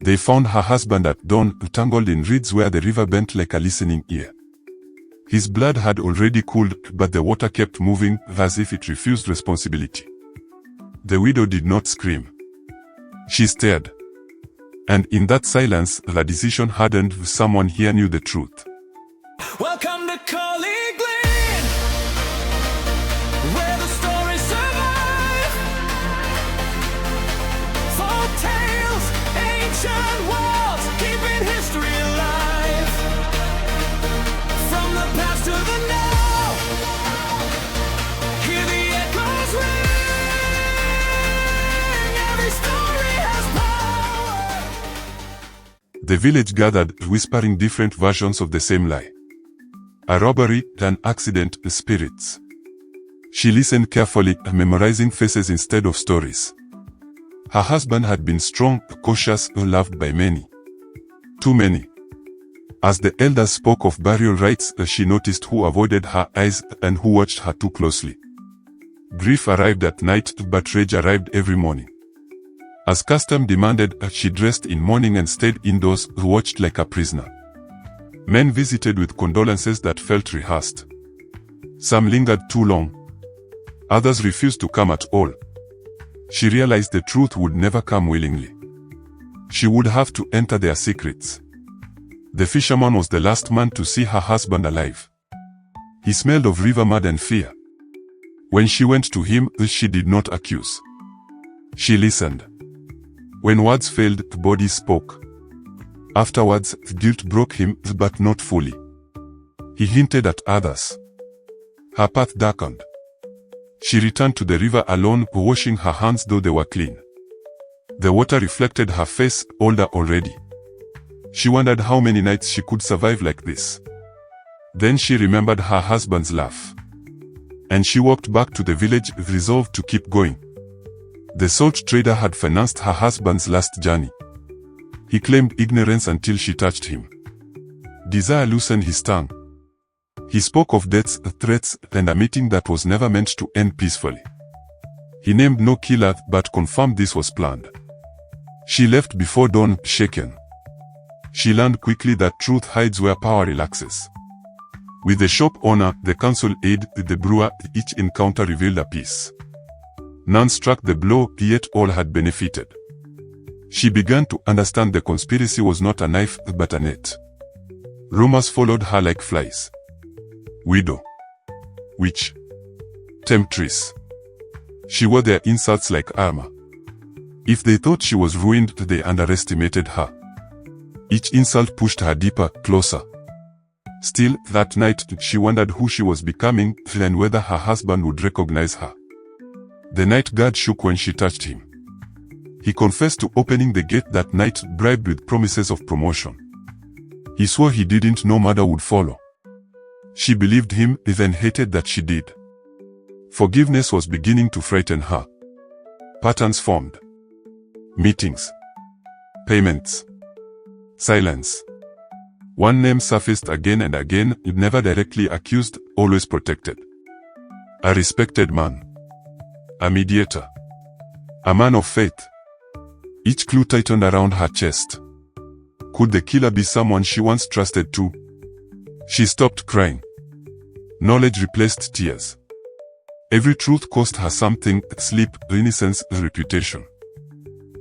They found her husband at dawn, tangled in reeds where the river bent like a listening ear. His blood had already cooled, but the water kept moving, as if it refused responsibility. The widow did not scream. She stared. And in that silence, the decision hardened. Someone here knew the truth. Welcome to KollyGlyn, where the stories survive. Folktales, ancient worlds, keeping history alive. From the past to the now, hear the echoes ring. Every story has power. The village gathered, whispering different versions of the same lie. A robbery, an accident, spirits. She listened carefully, memorizing faces instead of stories. Her husband had been strong, cautious, loved by many. Too many. As the elders spoke of burial rites, she noticed who avoided her eyes and who watched her too closely. Grief arrived at night, but rage arrived every morning. As custom demanded, she dressed in mourning and stayed indoors, watched like a prisoner. Men visited with condolences that felt rehearsed. Some lingered too long. Others refused to come at all. She realized the truth would never come willingly. She would have to enter their secrets. The fisherman was the last man to see her husband alive. He smelled of river mud and fear. When she went to him, she did not accuse. She listened. When words failed, bodies spoke. Afterwards, guilt broke him, but not fully. He hinted at others. Her path darkened. She returned to the river alone, washing her hands though they were clean. The water reflected her face, older already. She wondered how many nights she could survive like this. Then she remembered her husband's laugh. And she walked back to the village, resolved to keep going. The salt trader had financed her husband's last journey. He claimed ignorance until she touched him. Desire loosened his tongue. He spoke of deaths, threats, and a meeting that was never meant to end peacefully. He named no killer, but confirmed this was planned. She left before dawn, shaken. She learned quickly that truth hides where power relaxes. With the shop owner, the council aide, the brewer, each encounter revealed a piece. None struck the blow, yet all had benefited. She began to understand the conspiracy was not a knife, but a net. Rumors followed her like flies. Widow. Witch. Temptress. She wore their insults like armor. If they thought she was ruined, they underestimated her. Each insult pushed her deeper, closer. Still, that night, she wondered who she was becoming, and whether her husband would recognize her. The night guard shook when she touched him. He confessed to opening the gate that night, bribed with promises of promotion. He swore he didn't know murder would follow. She believed him, then hated that she did. Forgiveness was beginning to frighten her. Patterns formed. Meetings. Payments. Silence. One name surfaced again and again, never directly accused, always protected. A respected man. A mediator. A man of faith. Each clue tightened around her chest. Could the killer be someone she once trusted too? She stopped crying. Knowledge replaced tears. Every truth cost her something: sleep, innocence, reputation.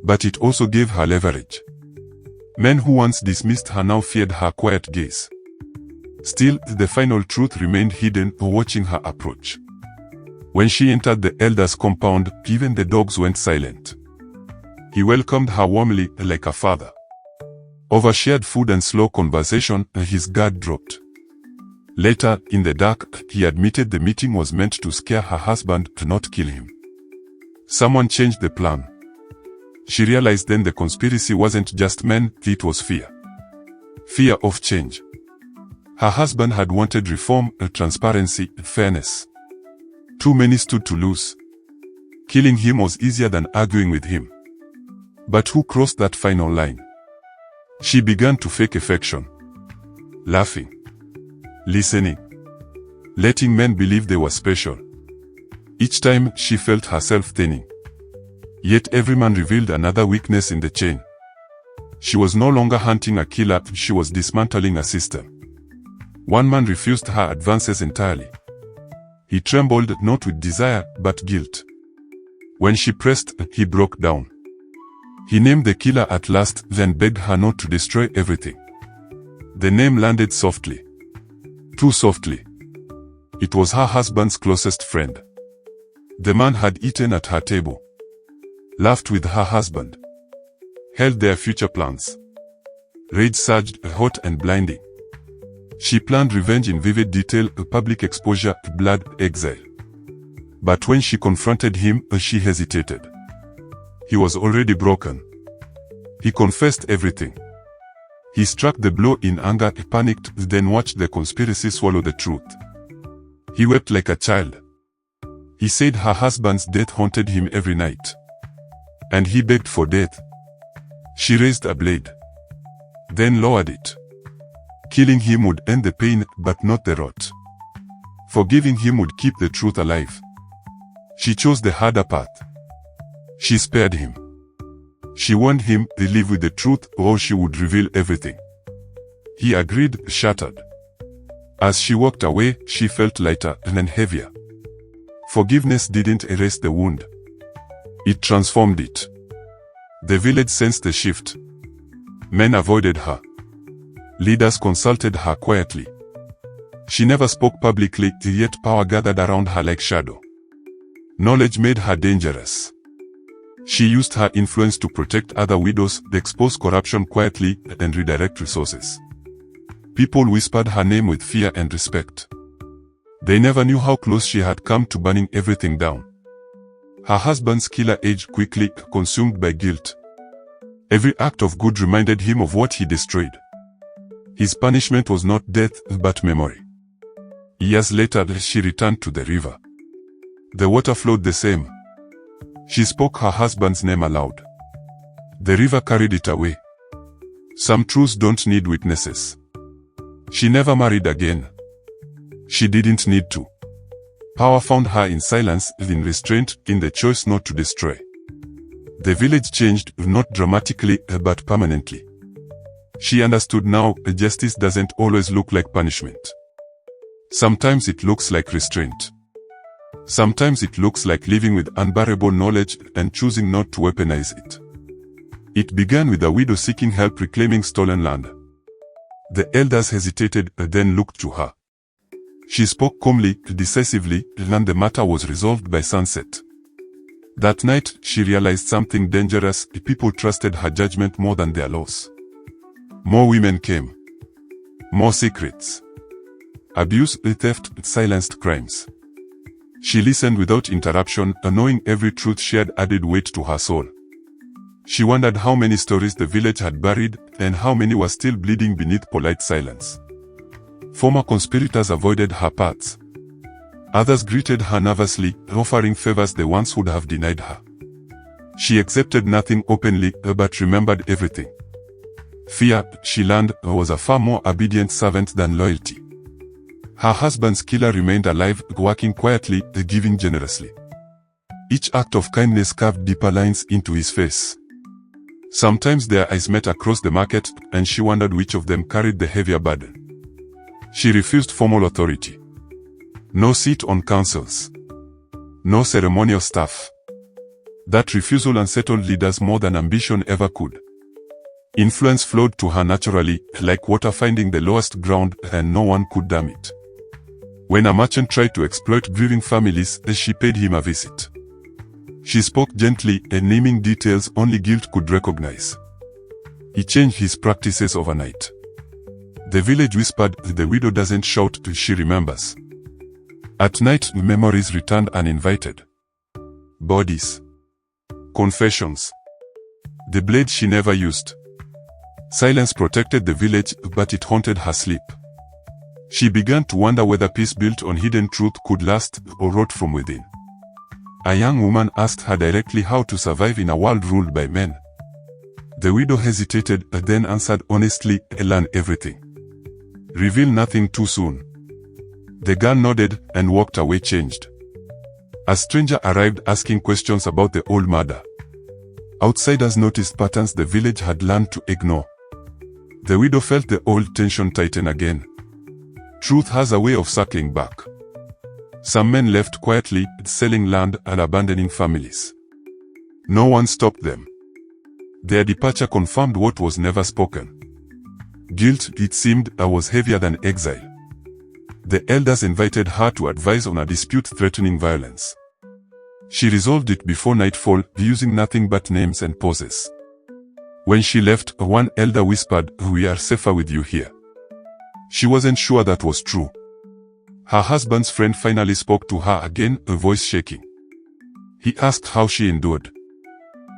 But it also gave her leverage. Men who once dismissed her now feared her quiet gaze. Still, the final truth remained hidden, watching her approach. When she entered the elder's compound, even the dogs went silent. He welcomed her warmly, like a father. Over shared food and slow conversation, his guard dropped. Later, in the dark, he admitted the meeting was meant to scare her husband, not kill him. Someone changed the plan. She realized then the conspiracy wasn't just men, it was fear. Fear of change. Her husband had wanted reform, transparency, fairness. Too many stood to lose. Killing him was easier than arguing with him. But who crossed that final line? She began to fake affection. Laughing. Listening. Letting men believe they were special. Each time, she felt herself thinning. Yet every man revealed another weakness in the chain. She was no longer hunting a killer, she was dismantling a system. One man refused her advances entirely. He trembled not with desire, but guilt. When she pressed, he broke down. He named the killer at last, then begged her not to destroy everything. The name landed softly. Too softly. It was her husband's closest friend. The man had eaten at her table, laughed with her husband, held their future plans. Rage surged, hot and blinding. She planned revenge in vivid detail, public exposure, blood, exile. But when she confronted him, she hesitated. He was already broken. He confessed everything. He struck the blow in anger, panicked, then watched the conspiracy swallow the truth. He wept like a child. He said her husband's death haunted him every night. And he begged for death. She raised a blade, then lowered it. Killing him would end the pain, but not the rot. Forgiving him would keep the truth alive. She chose the harder path. She spared him. She warned him to live with the truth or she would reveal everything. He agreed, shattered. As she walked away, she felt lighter and heavier. Forgiveness didn't erase the wound. It transformed it. The village sensed a shift. Men avoided her. Leaders consulted her quietly. She never spoke publicly, yet power gathered around her like shadow. Knowledge made her dangerous. She used her influence to protect other widows, expose corruption quietly, and redirect resources. People whispered her name with fear and respect. They never knew how close she had come to burning everything down. Her husband's killer aged quickly, consumed by guilt. Every act of good reminded him of what he destroyed. His punishment was not death, but memory. Years later, she returned to the river. The water flowed the same. She spoke her husband's name aloud. The river carried it away. Some truths don't need witnesses. She never married again. She didn't need to. Power found her in silence, in restraint, in the choice not to destroy. The village changed, not dramatically, but permanently. She understood now, justice doesn't always look like punishment. Sometimes it looks like restraint. Sometimes it looks like living with unbearable knowledge and choosing not to weaponize it. It began with a widow seeking help reclaiming stolen land. The elders hesitated, then looked to her. She spoke calmly, decisively, and the matter was resolved by sunset. That night, she realized something dangerous. People trusted her judgment more than their laws. More women came. More secrets. Abuse, theft, silenced crimes. She listened without interruption, knowing every truth shared added weight to her soul. She wondered how many stories the village had buried, and how many were still bleeding beneath polite silence. Former conspirators avoided her paths. Others greeted her nervously, offering favors they once would have denied her. She accepted nothing openly, but remembered everything. Fear, she learned, was a far more obedient servant than loyalty. Her husband's killer remained alive, working quietly, giving generously. Each act of kindness carved deeper lines into his face. Sometimes their eyes met across the market, and she wondered which of them carried the heavier burden. She refused formal authority. No seat on councils. No ceremonial staff. That refusal unsettled leaders more than ambition ever could. Influence flowed to her naturally, like water finding the lowest ground, and no one could dam it. When a merchant tried to exploit grieving families, she paid him a visit. She spoke gently, naming details only guilt could recognize. He changed his practices overnight. The village whispered, the widow doesn't shout, she remembers. At night, memories returned uninvited. Bodies. Confessions. The blade she never used. Silence protected the village, but it haunted her sleep. She began to wonder whether peace built on hidden truth could last, or rot from within. A young woman asked her directly how to survive in a world ruled by men. The widow hesitated, then answered honestly, learn everything. Reveal nothing too soon. The girl nodded, and walked away changed. A stranger arrived asking questions about the old murder. Outsiders noticed patterns the village had learned to ignore. The widow felt the old tension tighten again. Truth has a way of circling back. Some men left quietly, selling land and abandoning families. No one stopped them. Their departure confirmed what was never spoken. Guilt, it seemed, was heavier than exile. The elders invited her to advise on a dispute threatening violence. She resolved it before nightfall, using nothing but names and poses. When she left, one elder whispered, "We are safer with you here." She wasn't sure that was true. Her husband's friend finally spoke to her again, a voice shaking. He asked how she endured.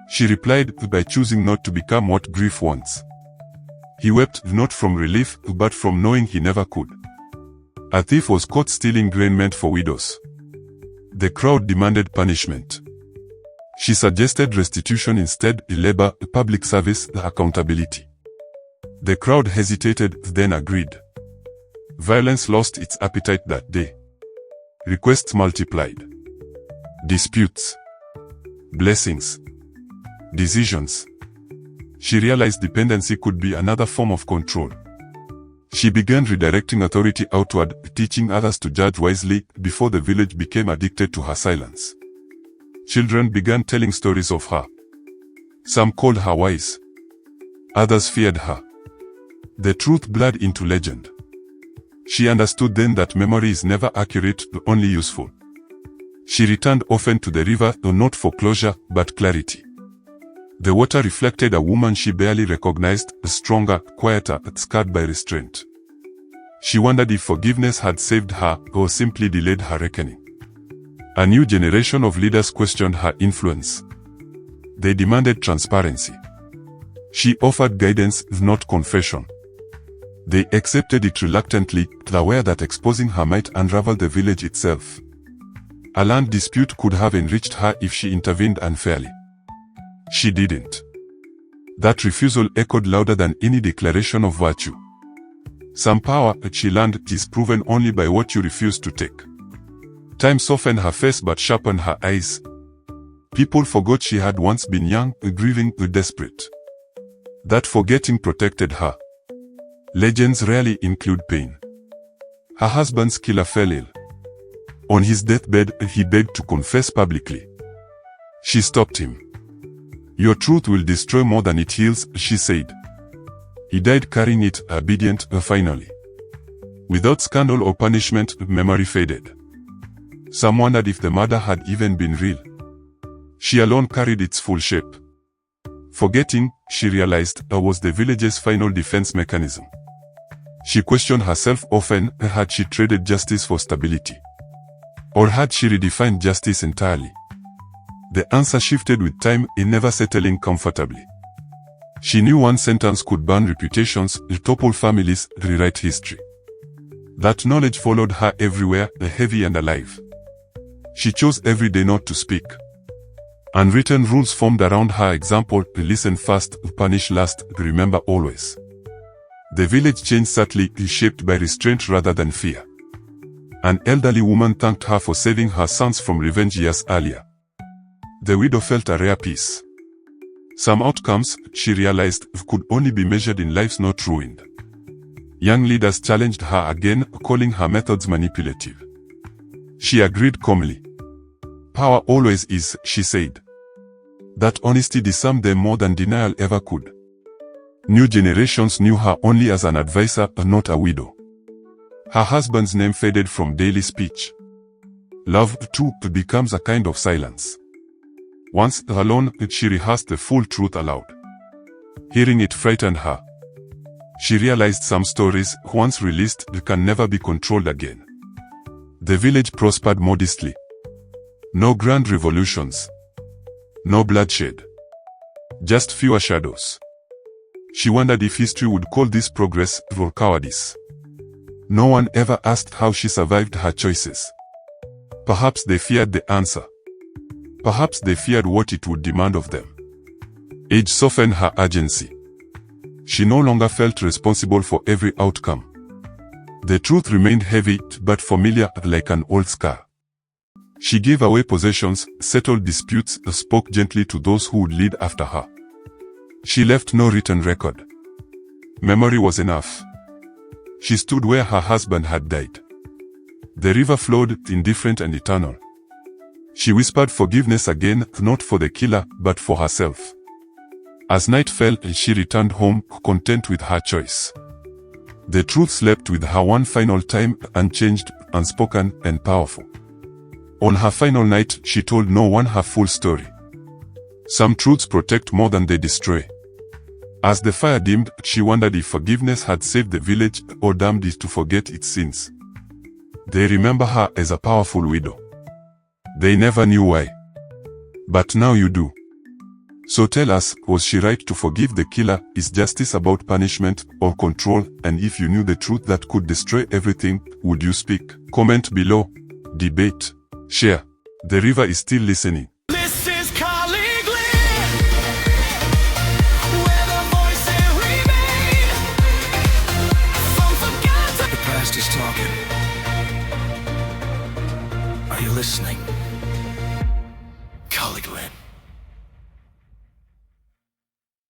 She replied, "By choosing not to become what grief wants." He wept, not from relief, but from knowing he never could. A thief was caught stealing grain meant for widows. The crowd demanded punishment. She suggested restitution instead, labor, public service, accountability. The crowd hesitated, then agreed. Violence lost its appetite that day. Requests multiplied. Disputes. Blessings. Decisions. She realized dependency could be another form of control. She began redirecting authority outward, teaching others to judge wisely, before the village became addicted to her silence. Children began telling stories of her. Some called her wise. Others feared her. The truth blurred into legend. She understood then that memory is never accurate, only useful. She returned often to the river, not for closure, but clarity. The water reflected a woman she barely recognized, stronger, quieter, scarred by restraint. She wondered if forgiveness had saved her, or simply delayed her reckoning. A new generation of leaders questioned her influence. They demanded transparency. She offered guidance, not confession. They accepted it reluctantly, aware that exposing her might unravel the village itself. A land dispute could have enriched her if she intervened unfairly. She didn't. That refusal echoed louder than any declaration of virtue. Some power, she learned, is proven only by what you refuse to take. Time softened her face but sharpened her eyes. People forgot she had once been young, grieving, desperate. That forgetting protected her. Legends rarely include pain. Her husband's killer fell ill. On his deathbed, he begged to confess publicly. She stopped him. "Your truth will destroy more than it heals," she said. He died carrying it, obedient, finally. Without scandal or punishment, memory faded. Some wondered if the murder had even been real. She alone carried its full shape. Forgetting, she realized, was the village's final defense mechanism. She questioned herself often, had she traded justice for stability? Or had she redefined justice entirely? The answer shifted with time, never settling comfortably. She knew one sentence could burn reputations, topple families, rewrite history. That knowledge followed her everywhere, heavy and alive. She chose every day not to speak. Unwritten rules formed around her example: listen first, punish last, remember always. The village changed subtly, shaped by restraint rather than fear. An elderly woman thanked her for saving her sons from revenge years earlier. The widow felt a rare peace. Some outcomes, she realized, could only be measured in lives not ruined. Young leaders challenged her again, calling her methods manipulative. She agreed calmly. "Power always is," she said. That honesty disarmed them more than denial ever could. New generations knew her only as an advisor, not a widow. Her husband's name faded from daily speech. Love, too, becomes a kind of silence. Once alone, she rehearsed the full truth aloud. Hearing it frightened her. She realized some stories, once released, can never be controlled again. The village prospered modestly. No grand revolutions. No bloodshed. Just fewer shadows. She wondered if history would call this progress or cowardice. No one ever asked how she survived her choices. Perhaps they feared the answer. Perhaps they feared what it would demand of them. Age softened her urgency. She no longer felt responsible for every outcome. The truth remained heavy, but familiar, like an old scar. She gave away possessions, settled disputes, spoke gently to those who would lead after her. She left no written record. Memory was enough. She stood where her husband had died. The river flowed, indifferent and eternal. She whispered forgiveness again, not for the killer, but for herself. As night fell, she returned home, content with her choice. The truth slept with her one final time, unchanged, unspoken, and powerful. On her final night, she told no one her full story. Some truths protect more than they destroy. As the fire dimmed, she wondered if forgiveness had saved the village or damned it to forget its sins. They remember her as a powerful widow. They never knew why. But now you do. So tell us, was she right to forgive the killer? Is justice about punishment or control? And if you knew the truth that could destroy everything, would you speak? Comment below. Debate. Share. The river is still listening. This is KollyGlyn, where the voices remain from forgotten. The past is talking. Are you listening? KollyGlyn.